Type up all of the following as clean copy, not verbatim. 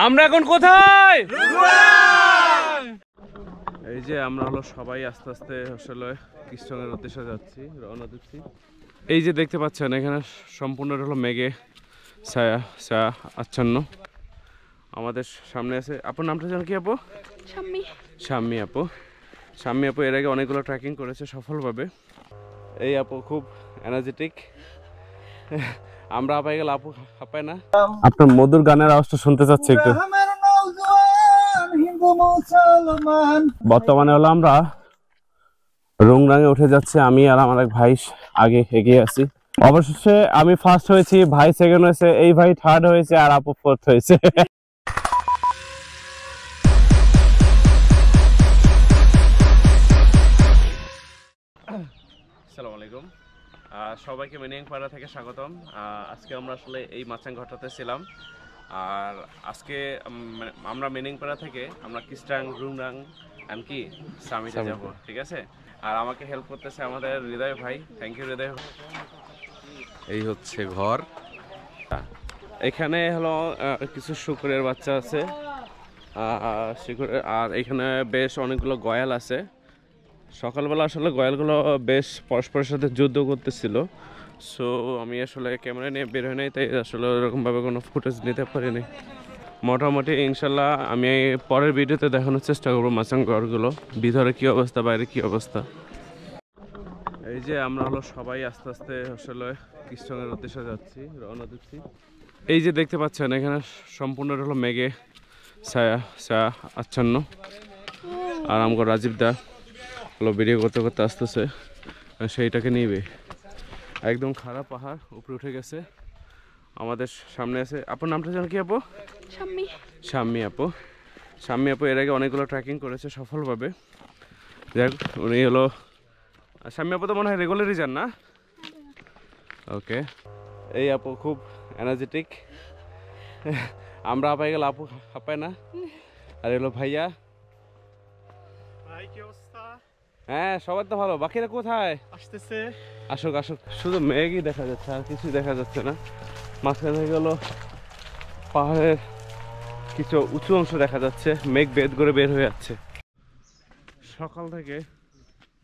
আমরা এখন কোথায়? এই যে আমরা হলো সবাই আস্তে আস্তে আসলে কৃষ্ণের উদ্দেশ্যে যাচ্ছি, রওনা দিচ্ছি। এই যে দেখতে পাচ্ছেন এখানে সম্পূর্ণ হলো মেঘে ছায়া ছায়া আচ্ছন্ন। আমাদের সামনে আছে, আপনার নামটা জানো কি আপু? শাম্মী। শাম্মী আপু। শাম্মী আপু এর আগে অনেকগুলো ট্রেকিং করেছে সফলভাবে। এই আপু খুব এনার্জেটিক। আমরা হাঁপাই গেলে আপু হাঁপায় না। আপনার মধুর গানের আওয়াজটা শুনতে চাচ্ছি একটু। বর্তমানে হলো আমরা রুংরাঙে উঠে যাচ্ছে, আমি আর আমার এক ভাই আগে এগিয়ে আছি। অবশেষে আমি ফার্স্ট হয়েছি, ভাই সেকেন্ড হয়েছে, এই ভাই থার্ড হয়েছে আর আপু ফোর্থ হয়েছে। আসসালামু আলাইকুম, সবাইকে মিনিং পাড়া থেকে স্বাগতম। আজকে আমরা আসলে এই মাচাংঘাটাতে ছিলাম, আর আজকে আমরা মিনিংপাড়া থেকে আমরা কিস্টাং রুংরাং এমনকি সামিটে যাব, ঠিক আছে? আর আমাকে হেল্প করতেছে আমাদের হৃদয় ভাই, থ্যাংক ইউ হৃদয়। এই হচ্ছে ঘর, এখানে হলো কিছু শুকুরের বাচ্চা আছে, আর এখানে বেশ অনেকগুলো গয়াল আছে। সকালবেলা আসলে গয়ালগুলো বেশ পরস্পরের সাথে যুদ্ধ করতেছিল, সো আমি আসলে ক্যামেরা নিয়ে বের হই নাই, তাই আসলে ওরকমভাবে কোনো ফুটেজ নিতে পারিনি। মোটামুটি ইনশাল্লাহ আমি পরের ভিডিওতে দেখানোর চেষ্টা করবো মাচাং ঘরগুলো, ভিতরে কী অবস্থা, বাইরে কী অবস্থা। এই যে আমরা হলো সবাই আস্তে আস্তে আসলে কৃষ্ণের উদ্দেশ্যে যাচ্ছি, রওনা দিচ্ছি। এই যে দেখতে পাচ্ছেন এখানে সম্পূর্ণ হলো মেঘে ছায়া ছায়া আচ্ছন্ন। আর আমার রাজীব দা হলো ভিডিও করতে করতে আসতেছে, সেইটাকে নিবে। একদম খারাপ পাহাড় উপরে উঠে গেছে, আমাদের সামনে আছে। আপনার নামটা জানো কি আপু? শাম্মী। শাম্মী আপু। শাম্মী আপু এর আগে অনেকগুলো ট্রেকিং করেছে সফলভাবে। যাই হোক, উনি হলো শাম্মী আপু তো মনে হয় রেগুলারই যান না? ওকে। এই আপু খুব এনার্জেটিক। আমরা হাঁপাই গেলে আপু হাঁপায় না। আর এলো ভাইয়া। হ্যাঁ সবার তো ভালো, বাকিরা কোথায়? আসতেছে। আসুক আসুক, শুধু মেঘই দেখা যাচ্ছে আর কিছুই দেখা যাচ্ছে না। মাঝখানে থেকে হলো পাহাড়ের কিছু উঁচু অংশ দেখা যাচ্ছে, মেঘ বেদ করে বের হয়ে যাচ্ছে। সকাল থেকে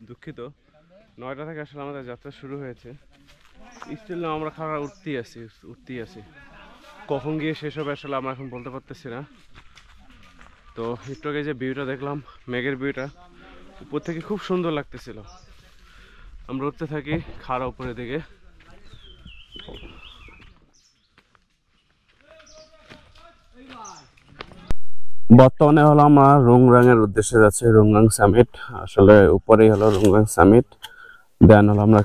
দুঃখিত, 9টা থেকে আসলে আমাদের যাত্রা শুরু হয়েছে। স্টিল আমরা খাবার উঠতেই আছি। কখন গিয়ে শেষ হবে আসলে আমরা এখন বলতে পারতেছি না। তো একটু আগে যে ভিউটা দেখলাম, মেঘের ভিউটা উপর থেকে খুব সুন্দর লাগতেছিল। আমরা উঠতে থাকি খাড়া উপরের দিকে। বর্তমানে হলো আমরা রুংরাঙের উদ্দেশ্যে যাচ্ছি, রুংরাং সামিট। আসলে উপরেই হলো রুংরাং সামিট, দেন হলো আমরা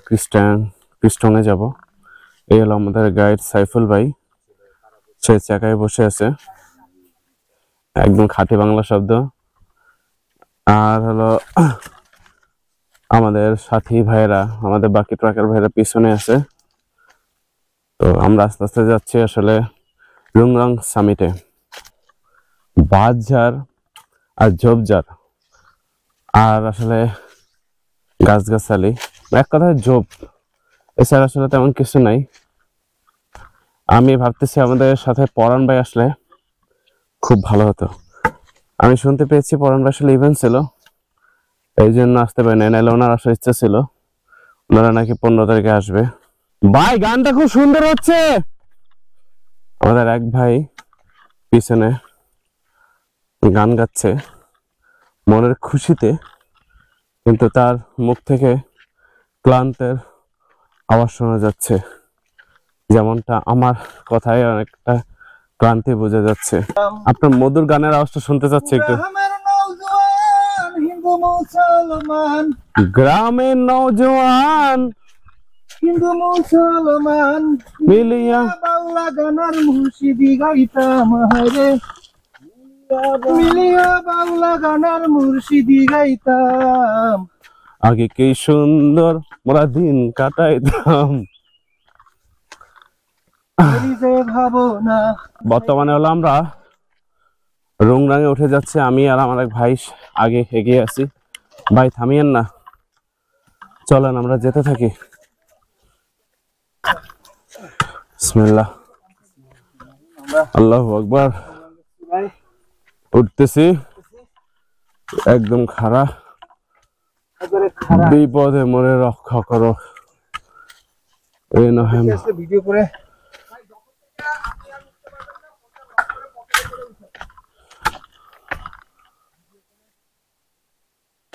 কৃষ্ণে যাব। এই হলো আমাদের গাইড সাইফুল ভাই, সে চাকায় বসে আছে, একদম খাঁটি বাংলা শব্দ। আর হলো আমাদের সাথী ভাইয়েরা, আমাদের বাকি ট্রাকের ভাইয়েরা পিছনে আছে। তো আমরা আস্তে আস্তে যাচ্ছি আসলে রুংরাং সামিটে। বাঁশঝাড় আর ঝোপঝাড় আর আসলে গাছগাছালি, এক কথায় ঝোপ, এছাড়া আসলে তেমন কিছু নাই। আমি ভাবতেছি আমাদের সাথে পরাণ ভাই আসলে খুব ভালো হতো। আমি শুনতে পেয়েছি পরাণ ভাই আসলে ইভেন্ট ছিল, এই জন্য আসতে পারি না, নাহলে ওনার আসার ইচ্ছা ছিল। ওনারা নাকি 15 তারিখে আসবে। ভাই গানটা খুব সুন্দর হচ্ছে। আমাদের এক ভাই পিছনে গান গাচ্ছে মনের খুশিতে, কিন্তু তার মুখ থেকে ক্লান্তের আওয়াজ শোনা যাচ্ছে, যেমনটা আমার কথায় অনেকটা ক্লান্তি বোঝা যাচ্ছে। আপনার মধুর গানের আওয়াজটা শুনতে চাচ্ছি একটু। গ্রামের নওজোয়ান হিন্দু মুসলমান মিলিয়া বাংলা গানের মুর্শিদি গাইতাম, হায়রে মিলিয়া বাংলা গানের মুর্শিদি গাইতাম, আগে কি সুন্দর মোরা দিন কাটাইতাম। বর্তমানে হলো আমরা রুংরাঙে উঠে যাচ্ছে, আমি আর আমার এক ভাই আগে এগিয়ে আছি। ভাই থামিয়েন না, চলেন আমরা যেতে থাকি। বিসমিল্লাহ, আল্লাহু আকবার। উঠতেছি, একদম খাড়া, বিপদে মোরে রক্ষা করো। এই নহে ভিডিও করে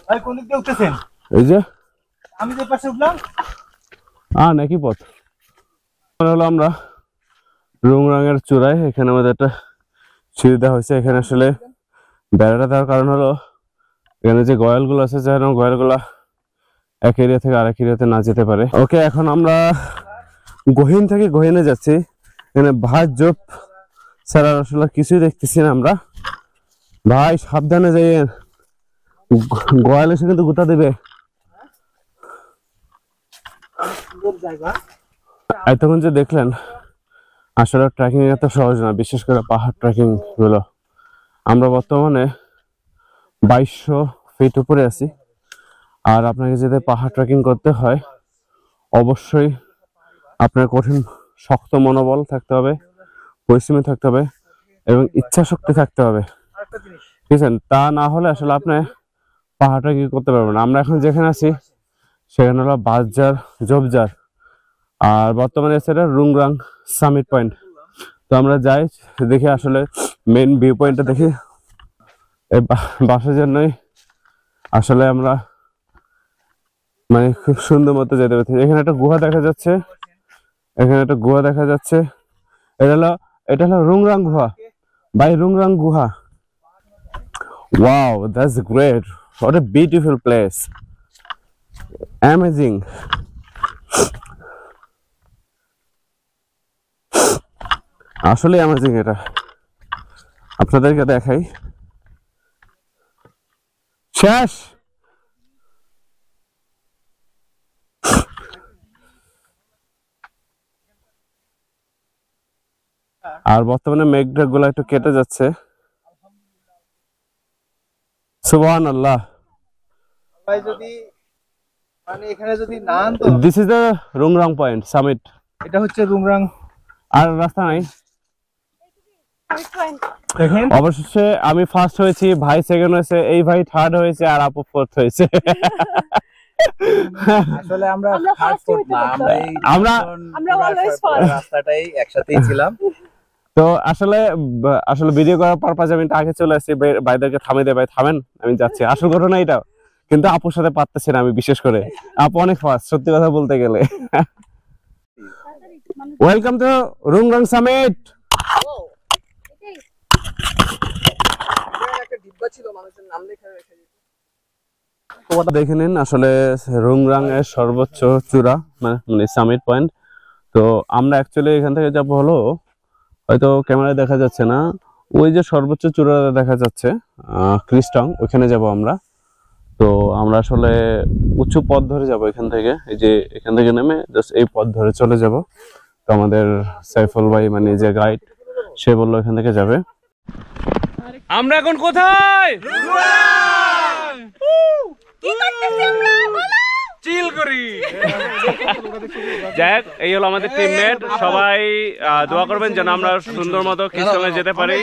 ভাই কোন দিক দিয়ে উঠতেছেন? এই যে আমি যে পাশে উঠলাম নাকি পথ হলো আমরা রুংরাঙের চূড়ায়। এখানে আমাদের একটা সিঁড়ি দেওয়া হয়েছে। এখানে আসলে বেড়াটা দেওয়ার কারণ হলো এখানে যে গয়ালগুলো আছে যেন গয়ালগুলা এক এরিয়া থেকে আরেক এরিয়াতে না যেতে পারে। ওকে, এখন আমরা গহীন থেকে গহীনে যাচ্ছি। এখানে ভাত জোপ ছাড়া আসলে কিছুই দেখতেছি না আমরা। ভাই সাবধানে যাই, গয়াল এসে কিন্তু গুতা দেবে। এতক্ষণ যে দেখলেন আসলে ট্রেকিং এত সহজ না, বিশেষ করে পাহাড় ট্রেকিং গুলো। আমরা বর্তমানে 2200 ফিট উপরে আছি। আর আপনাকে যদি পাহাড় ট্রেকিং করতে হয় অবশ্যই আপনার কঠিন শক্ত মনোবল থাকতে হবে, পরিশ্রমী থাকতে হবে এবং ইচ্ছা শক্তি থাকতে হবে, ঠিক আছে? তা না হলে আসলে আপনি পাহাড় ট্রেকিং করতে পারবেন না। আমরা এখন যেখানে আছি সেখানে হলো বাসজার জোবজার, আর বর্তমানে সেটা রুংরাং সামিট পয়েন্ট। তো আমরা যাই, দেখি আসলে মেইন ভিউ পয়েন্টটা দেখি। এই বাসের জন্যই আসলে আমরা মানে খুব সুন্দর মতো যেতে পারছি। এখানে একটা গুহা দেখা যাচ্ছে, এখানে একটা গুহা দেখা যাচ্ছে। এটা হলো রুংরাং গুহা, বাই রুংরাং গুহা। Wow, that's great, what a beautiful place, amazing. আসলে অ্যামেজিং। এটা আপনাদেরকে দেখাই। শেষ। আর বর্তমানে মেঘ গুলা একটু কেটে যাচ্ছে। সুবহানাল্লাহ। ভাই যদি মানে এখানে যদি নান তো this is the Rungrang point summit. এটা হচ্ছে রুংরাং। আর রাস্তা নাই। দেখেন অবশেষে আমি ফার্স্ট হয়েছি, ভাই সেকেন্ড হয়েছে, এই ভাই থার্ড হয়েছে, আর আপু ফোর্থ হয়েছে। আসলে আমরা থার্ড ফোর্থ না, আমরা অলওয়েজ ফার্স্ট, রাস্তাটাই একসাথেই ছিলাম। তো আসলে ভিডিও করার পারপাজে আমি আগে চলে আসছি, ভাইদেরকে থামিয়ে দেয়, ভাই থামেন আমি যাচ্ছি। আসল ঘটনা এটা, কিন্তু আপুর সাথে পারতেছি না আমি, বিশেষ করে আপু অনেক ফাস্ট, সত্যি কথা বলতে গেলে। Welcome to Rungrang summit. দেখে নিন আসলে রুংরাং এর সর্বোচ্চ চূড়া, মানে সামিট পয়েন্ট। তো আমরা অ্যাকচুয়ালি এখান থেকে যাবো হলো, হয়তো ক্যামেরায় দেখা যাচ্ছে না, ওই যে সর্বোচ্চ চূড়াটা দেখা যাচ্ছে ক্রিস্টং, ওইখানে যাব আমরা। তো আমরা আসলে উঁচু পথ ধরে যাব এখান থেকে, এই যে এখান থেকে নেমে জাস্ট এই পথ ধরে চলে যাব। তো আমাদের সাইফুল ভাই মানে যে গাইড, সে বললো এখান থেকে যাবে। আমরা এখন কোথায়? চিল করি। যাক, এই হলো আমাদের টিমমেট। সবাই দোয়া করবেন যেন আমরা সুন্দর মতো খ্রিস্টমে যেতে পারি।